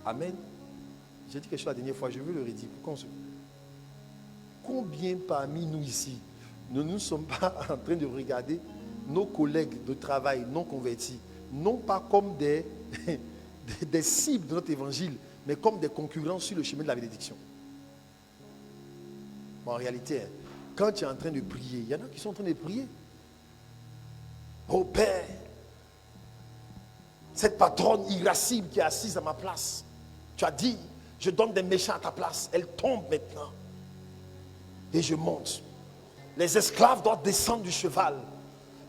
Amen. J'ai dit quelque chose la dernière fois, je veux le redire. Combien parmi nous ici, nous ne sommes pas en train de regarder nos collègues de travail non convertis, non pas comme des cibles de notre évangile, mais comme des concurrents sur le chemin de la bénédiction. Bon, en réalité, quand tu es en train de prier, il y en a qui sont en train de prier. Oh Père, cette patronne irascible qui est assise à ma place, tu as dit, je donne des méchants à ta place. Elle tombe maintenant. Et je monte. Les esclaves doivent descendre du cheval.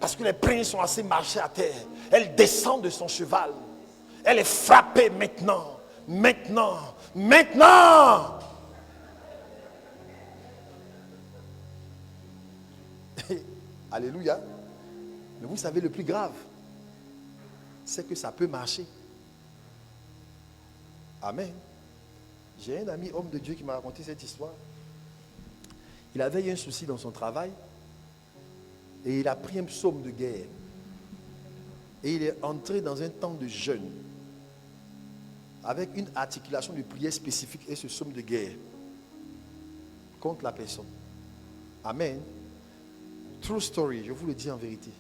Parce que les princes sont assez marchés à terre. Elle descend de son cheval. Elle est frappée maintenant. Maintenant. Maintenant. Alléluia. Mais vous savez le plus grave, c'est que ça peut marcher. Amen. J'ai un ami homme de Dieu qui m'a raconté cette histoire. Il avait eu un souci dans son travail et il a pris un psaume de guerre. Et il est entré dans un temps de jeûne avec une articulation de prière spécifique et ce psaume de guerre contre la personne. Amen. True story, je vous le dis en vérité.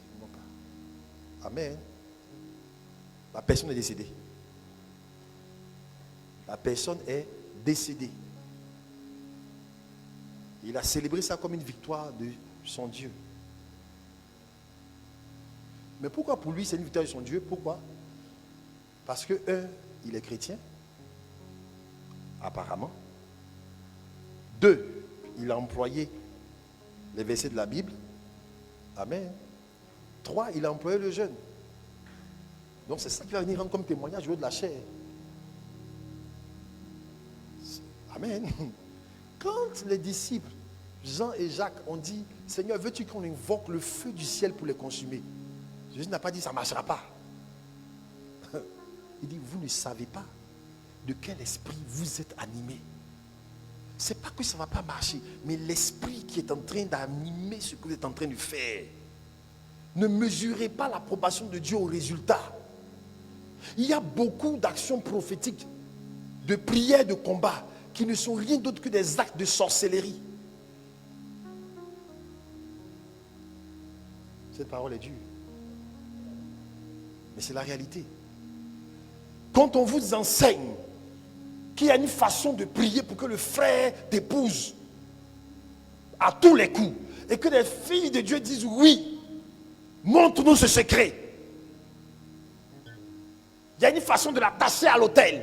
Amen. La personne est décédée. La personne est décédée. Il a célébré ça comme une victoire de son Dieu. Mais pourquoi pour lui c'est une victoire de son Dieu? Pourquoi? Parce que il est chrétien. Apparemment. 2, il a employé les versets de la Bible. Amen. 3, il a employé le jeûne. Donc c'est ça qui va venir rendre comme témoignage de la chair. Amen. Quand les disciples, Jean et Jacques, ont dit, Seigneur, veux-tu qu'on invoque le feu du ciel pour les consumer? Jésus n'a pas dit, ça ne marchera pas. Il dit, vous ne savez pas de quel esprit vous êtes animés. Ce n'est pas que ça ne va pas marcher, mais l'esprit qui est en train d'animer ce que vous êtes en train de faire. Ne mesurez pas l'approbation de Dieu au résultat. Il y a beaucoup d'actions prophétiques, de prières, de combats, qui ne sont rien d'autre que des actes de sorcellerie. Cette parole est dure. Mais c'est la réalité. Quand on vous enseigne qu'il y a une façon de prier pour que le frère t'épouse à tous les coups, et que les filles de Dieu disent oui, montre-nous ce secret. Il y a une façon de l'attacher à l'autel.